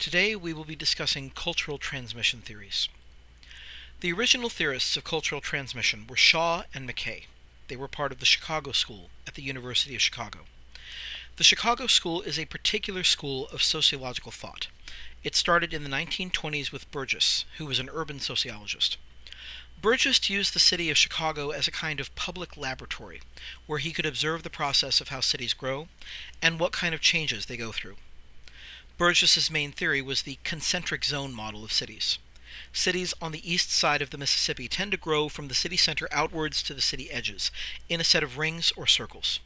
Today we will be discussing cultural transmission theories. The original theorists of cultural transmission were Shaw and McKay. They were part of the Chicago School at the University of Chicago. The Chicago School is a particular school of sociological thought. It started in the 1920s with Burgess, who was an urban sociologist. Burgess used the city of Chicago as a kind of public laboratory, where he could observe the process of how cities grow and what kind of changes they go through. Burgess's main theory was the concentric zone model of cities. Cities on the east side of the Mississippi tend to grow from the city center outwards to the city edges, in a set of rings or circles.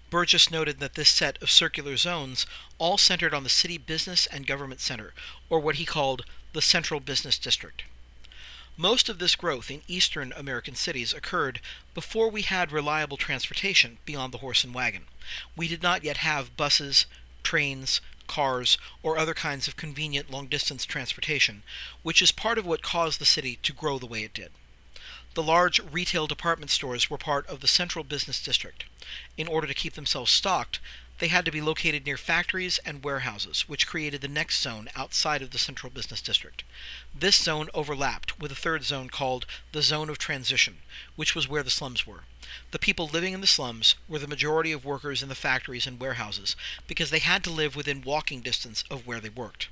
Burgess noted that this set of circular zones all centered on the city business and government center, or what he called the central business district. Most of this growth in eastern American cities occurred before we had reliable transportation beyond the horse and wagon. We did not yet have buses, trains, cars, or other kinds of convenient long-distance transportation, which is part of what caused the city to grow the way it did. The large retail department stores were part of the central business district. In order to keep themselves stocked, they had to be located near factories and warehouses, which created the next zone outside of the central business district. This zone overlapped with a third zone called the zone of transition, which was where the slums were. The people living in the slums were the majority of workers in the factories and warehouses, because they had to live within walking distance of where they worked.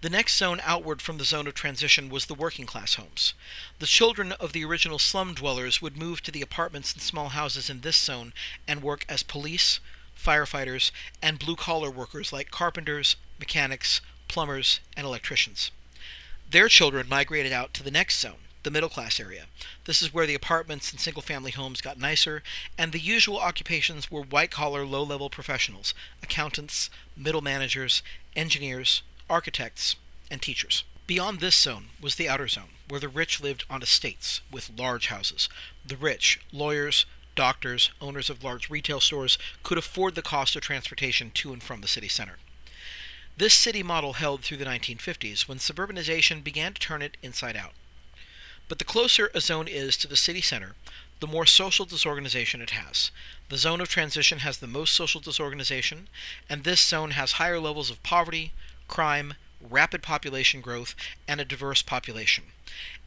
The next zone outward from the zone of transition was the working class homes. The children of the original slum dwellers would move to the apartments and small houses in this zone and work as police, firefighters, and blue-collar workers like carpenters, mechanics, plumbers, and electricians. Their children migrated out to the next zone, the middle-class area. This is where the apartments and single-family homes got nicer, and the usual occupations were white-collar, low-level professionals, accountants, middle managers, engineers, architects, and teachers. Beyond this zone was the outer zone, where the rich lived on estates with large houses. The rich, lawyers, doctors, owners of large retail stores, could afford the cost of transportation to and from the city center. This city model held through the 1950s, when suburbanization began to turn it inside out. But the closer a zone is to the city center, the more social disorganization it has. The zone of transition has the most social disorganization, and this zone has higher levels of poverty, crime, rapid population growth, and a diverse population.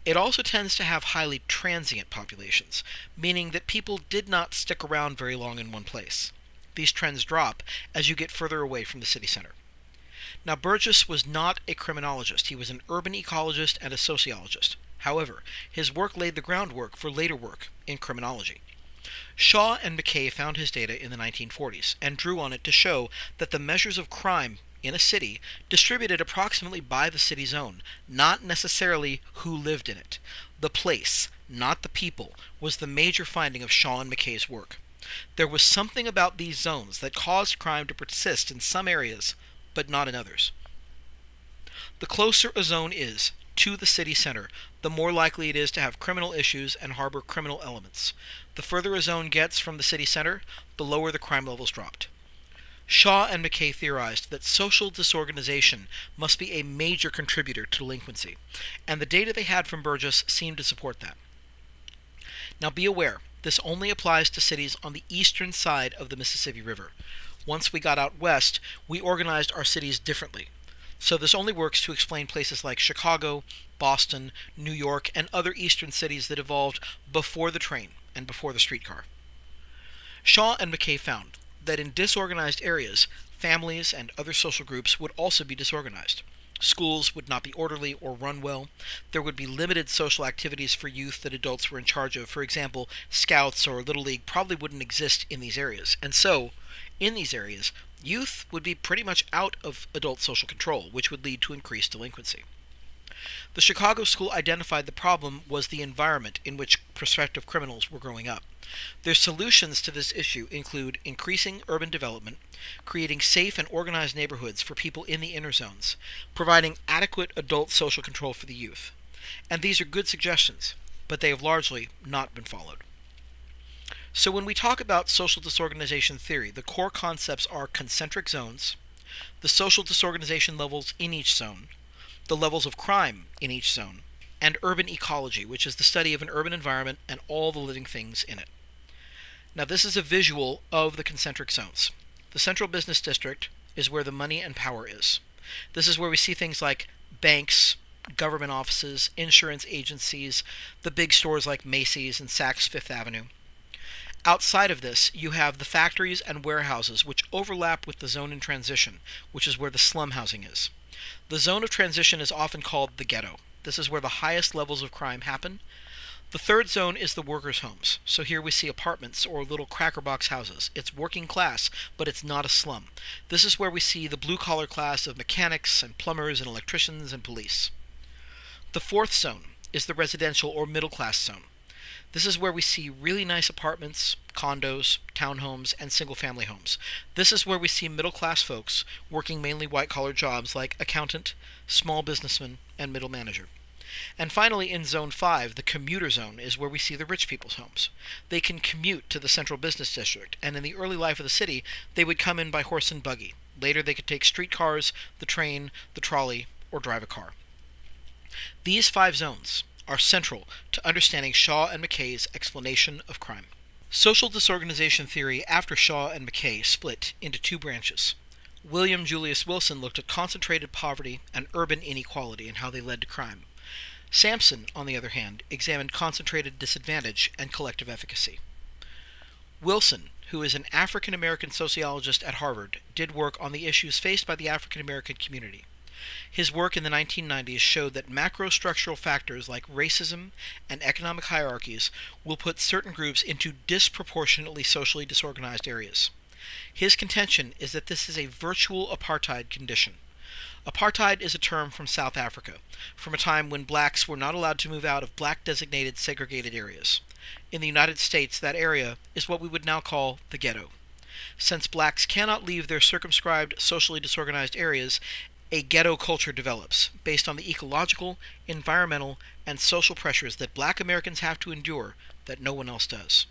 It also tends to have highly transient populations, meaning that people did not stick around very long in one place. These trends drop as you get further away from the city center. Now, Burgess was not a criminologist. He was an urban ecologist and a sociologist. However, his work laid the groundwork for later work in criminology. Shaw and McKay found his data in the 1940s and drew on it to show that the measures of crime in a city distributed approximately by the city zone, not necessarily who lived in it. The place, not the people, was the major finding of Shaw and McKay's work. There was something about these zones that caused crime to persist in some areas, but not in others. The closer a zone is to the city center, the more likely it is to have criminal issues and harbor criminal elements. The further a zone gets from the city center, the lower the crime levels dropped. Shaw and McKay theorized that social disorganization must be a major contributor to delinquency, and the data they had from Burgess seemed to support that. Now be aware, this only applies to cities on the eastern side of the Mississippi River. Once we got out west, we organized our cities differently. So this only works to explain places like Chicago, Boston, New York, and other eastern cities that evolved before the train and before the streetcar. Shaw and McKay found that in disorganized areas, families and other social groups would also be disorganized. Schools would not be orderly or run well. There would be limited social activities for youth that adults were in charge of. For example, scouts or Little League probably wouldn't exist in these areas. And so, in these areas, youth would be pretty much out of adult social control, which would lead to increased delinquency. The Chicago School identified the problem was the environment in which prospective criminals were growing up. Their solutions to this issue include increasing urban development, creating safe and organized neighborhoods for people in the inner zones, providing adequate adult social control for the youth. And these are good suggestions, but they have largely not been followed. So when we talk about social disorganization theory, the core concepts are concentric zones, the social disorganization levels in each zone, the levels of crime in each zone, and urban ecology, which is the study of an urban environment and all the living things in it. Now this is a visual of the concentric zones. The central business district is where the money and power is. This is where we see things like banks, government offices, insurance agencies, the big stores like Macy's and Saks Fifth Avenue. Outside of this, you have the factories and warehouses which overlap with the zone in transition, which is where the slum housing is. The zone of transition is often called the ghetto. This is where the highest levels of crime happen. The third zone is the workers' homes. So here we see apartments or little cracker box houses. It's working class, but it's not a slum. This is where we see the blue-collar class of mechanics and plumbers and electricians and police. The fourth zone is the residential or middle-class zone. This is where we see really nice apartments, condos, townhomes, and single-family homes. This is where we see middle-class folks working mainly white-collar jobs like accountant, small businessman, and middle manager. And finally, in Zone 5, the commuter zone, is where we see the rich people's homes. They can commute to the central business district, and in the early life of the city, they would come in by horse and buggy. Later, they could take streetcars, the train, the trolley, or drive a car. These 5 zones are central to understanding Shaw and McKay's explanation of crime. Social disorganization theory after Shaw and McKay split into 2 branches. William Julius Wilson looked at concentrated poverty and urban inequality and how they led to crime. Sampson, on the other hand, examined concentrated disadvantage and collective efficacy. Wilson, who is an African American sociologist at Harvard, did work on the issues faced by the African American community. His work in the 1990s showed that macrostructural factors like racism and economic hierarchies will put certain groups into disproportionately socially disorganized areas. His contention is that this is a virtual apartheid condition. Apartheid is a term from South Africa, from a time when blacks were not allowed to move out of black-designated segregated areas. In the United States, that area is what we would now call the ghetto. Since blacks cannot leave their circumscribed, socially disorganized areas, a ghetto culture develops, based on the ecological, environmental, and social pressures that black Americans have to endure that no one else does.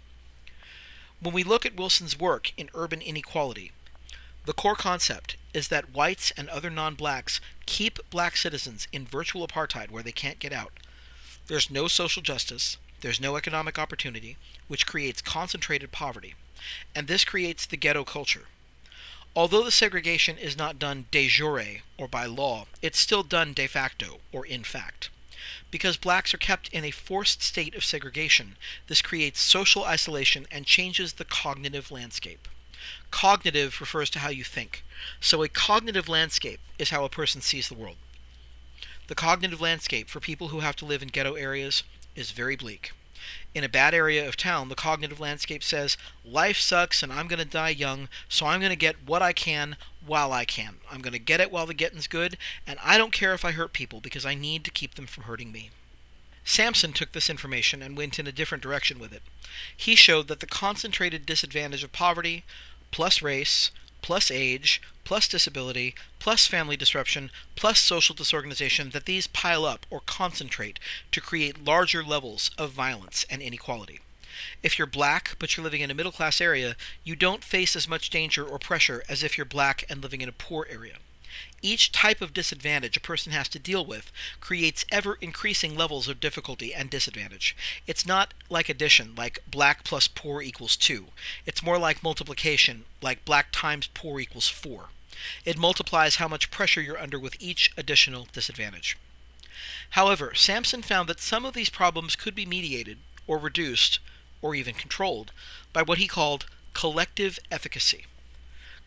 When we look at Wilson's work in urban inequality, the core concept is that whites and other non-blacks keep black citizens in virtual apartheid where they can't get out. There's no social justice, there's no economic opportunity, which creates concentrated poverty, and this creates the ghetto culture. Although the segregation is not done de jure or by law, it's still done de facto or in fact. Because blacks are kept in a forced state of segregation, this creates social isolation and changes the cognitive landscape. Cognitive refers to how you think, so a cognitive landscape is how a person sees the world. The cognitive landscape for people who have to live in ghetto areas is very bleak. In a bad area of town, the cognitive landscape says, life sucks and I'm going to die young, so I'm going to get what I can while I can. I'm going to get it while the getting's good, and I don't care if I hurt people because I need to keep them from hurting me. Sampson took this information and went in a different direction with it. He showed that the concentrated disadvantage of poverty, plus race, plus age, plus disability, plus family disruption, plus social disorganization, that these pile up or concentrate to create larger levels of violence and inequality. If you're black but you're living in a middle-class area, you don't face as much danger or pressure as if you're black and living in a poor area. Each type of disadvantage a person has to deal with creates ever-increasing levels of difficulty and disadvantage. It's not like addition, like black plus poor equals 2. It's more like multiplication, like black times poor equals 4. It multiplies how much pressure you're under with each additional disadvantage. However, Sampson found that some of these problems could be mediated, or reduced, or even controlled, by what he called collective efficacy.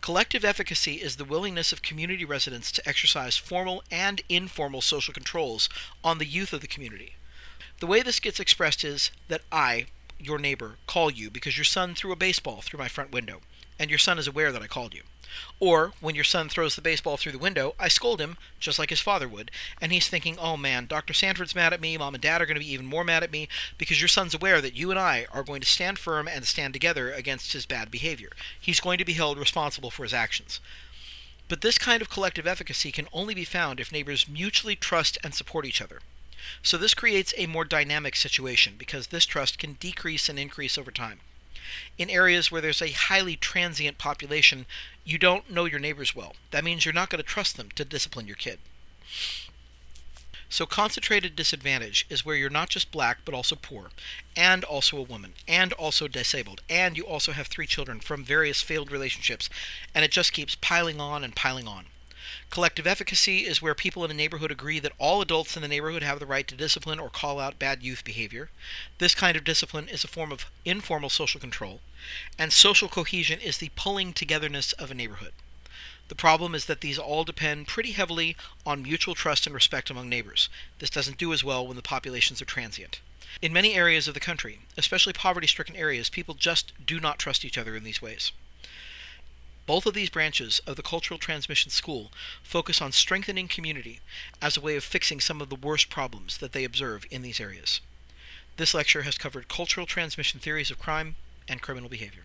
Collective efficacy is the willingness of community residents to exercise formal and informal social controls on the youth of the community. The way this gets expressed is that I, your neighbor, call you because your son threw a baseball through my front window, and your son is aware that I called you. Or, when your son throws the baseball through the window, I scold him, just like his father would, and he's thinking, oh man, Dr. Sanford's mad at me, Mom and Dad are going to be even more mad at me, because your son's aware that you and I are going to stand firm and stand together against his bad behavior. He's going to be held responsible for his actions. But this kind of collective efficacy can only be found if neighbors mutually trust and support each other. So this creates a more dynamic situation, because this trust can decrease and increase over time. In areas where there's a highly transient population, you don't know your neighbors well. That means you're not going to trust them to discipline your kid. So concentrated disadvantage is where you're not just black, but also poor, and also a woman, and also disabled, and you also have 3 children from various failed relationships, and it just keeps piling on and piling on. Collective efficacy is where people in a neighborhood agree that all adults in the neighborhood have the right to discipline or call out bad youth behavior. This kind of discipline is a form of informal social control, and social cohesion is the pulling togetherness of a neighborhood. The problem is that these all depend pretty heavily on mutual trust and respect among neighbors. This doesn't do as well when the populations are transient. In many areas of the country, especially poverty-stricken areas, people just do not trust each other in these ways. Both of these branches of the cultural transmission school focus on strengthening community as a way of fixing some of the worst problems that they observe in these areas. This lecture has covered cultural transmission theories of crime and criminal behavior.